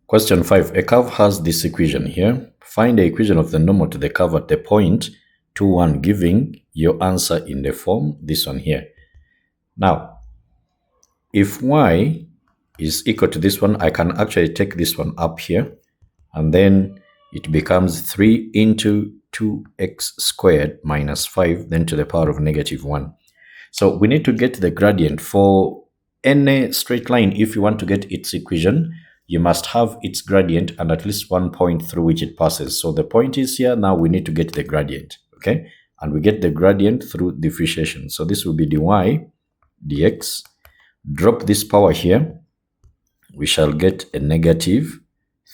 Question 5. A curve has this equation here. Find the equation of the normal to the curve at the point 2, 1, giving your answer in the form, this one here. Now, if y is equal to this one, I can actually take this one up here, and then it becomes 3 into 2x squared minus 5, then to the power of negative 1. So we need to get the gradient for any straight line. If you want to get its equation, you must have its gradient and at least one point through which it passes. So the point is here. Now we need to get the gradient, okay? And we get the gradient through differentiation. So this will be dy dx. Drop this power here. We shall get a negative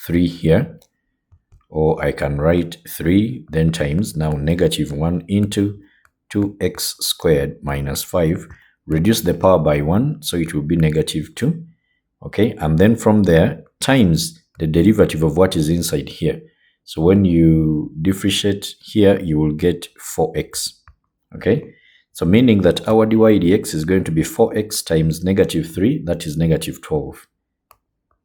3 here. Or I can write 3, then times, now negative 1 into 2x squared minus 5. Reduce the power by 1, so it will be negative 2. Okay, and then from there, times the derivative of what is inside here. So when you differentiate here, you will get 4x. Okay, so meaning that our dy dx is going to be 4x times negative 3, that is negative 12.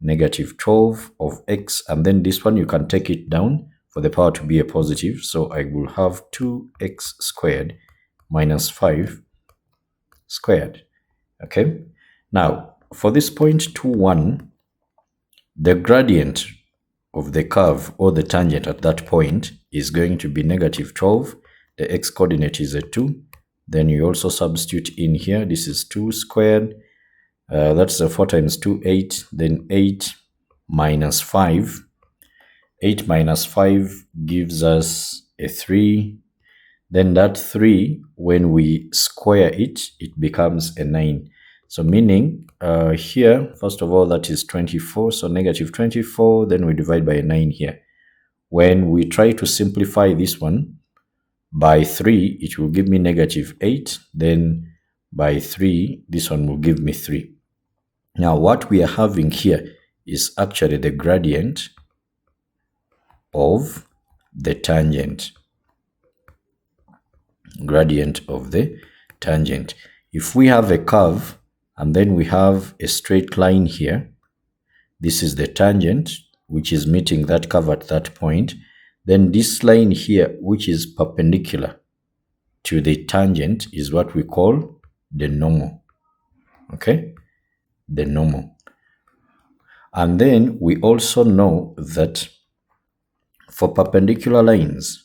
Negative 12 of x, and then this one you can take it down for the power to be a positive. So I will have 2x squared minus 5 squared. Okay, now for this point 2, 1, the gradient of the curve or the tangent at that point is going to be negative 12. The x coordinate is a 2. Then you also substitute in here. This is 2 squared. That's a 4 times 2, 8. Then 8 minus 5. 8 minus 5 gives us a 3. Then that 3, when we square it, it becomes a 9. So meaning here, first of all, that is 24. So negative 24. Then we divide by a 9 here. When we try to simplify this one by 3, it will give me negative 8. Then by 3, this one will give me 3. Now, what we are having here is actually the gradient of the tangent. Gradient of the tangent. If we have a curve and then we have a straight line here, this is the tangent which is meeting that curve at that point. Then this line here, which is perpendicular to the tangent, is what we call the normal. Okay? The normal. And then we also know that for perpendicular lines,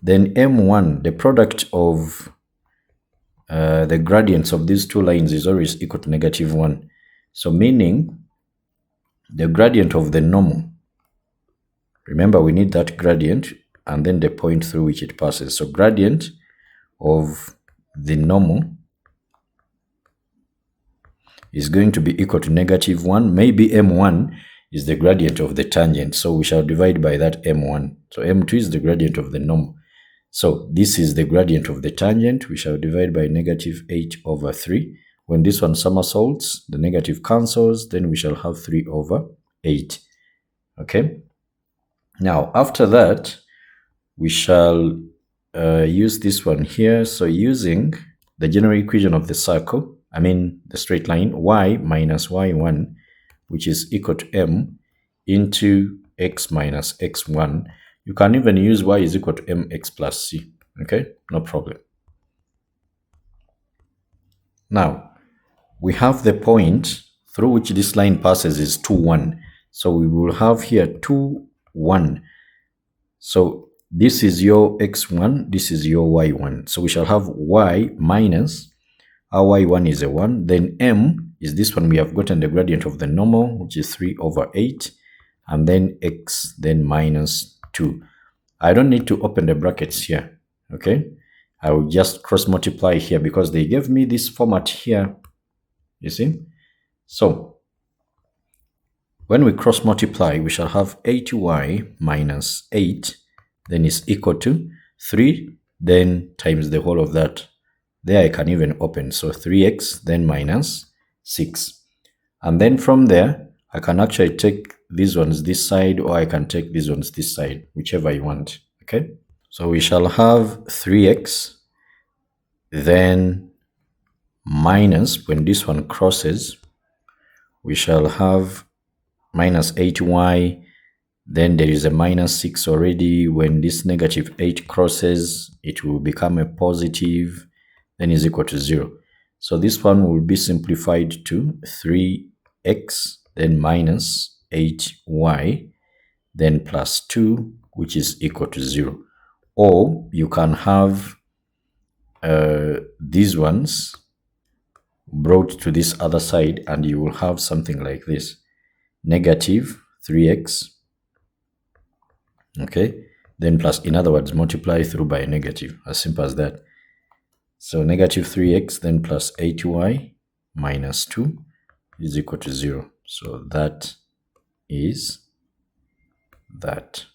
then M1, the product of the gradients of these two lines is always equal to negative 1. So meaning the gradient of the normal, remember we need that gradient and then the point through which it passes. So gradient of the normal is going to be equal to negative 1. Maybe M1 is the gradient of the tangent. So we shall divide by that M1. So M2 is the gradient of the normal. So this is the gradient of the tangent. We shall divide by negative 8 over 3. When this one somersaults, the negative cancels. Then we shall have 3 over 8. Okay. Now, after that, we shall use this one here. So using the general equation of the circle, the straight line, y minus y1, which is equal to m into x minus x1. You can even use y is equal to mx plus c. Okay, no problem. Now, we have the point through which this line passes is 2, 1. So we will have here 2, 1. So this is your x1, this is your y1. So we shall have y minus, our y1 is a 1. Then m is this one. We have gotten the gradient of the normal, which is 3 over 8. And then x, then minus 2. I don't need to open the brackets here. Okay, I will just cross multiply here because they gave me this format here. You see? So when we cross multiply, we shall have 8y minus 8, then is equal to 3, then times the whole of that. There I can even open. So 3x, then minus 6. And then from there, I can actually take these ones this side, or I can take these ones this side, whichever you want. Okay, so we shall have 3x then minus, when this one crosses, we shall have minus 8y. Then there is a minus 6 already. When this negative 8 crosses, it will become a positive, then is equal to 0. So this one will be simplified to 3x, then minus 8y, then plus 2, which is equal to 0. Or you can have these ones brought to this other side, and you will have something like this. Negative 3x, okay, then plus, in other words, multiply through by a negative, as simple as that. So negative 3x, then plus 8y minus 2 is equal to 0. So that is that.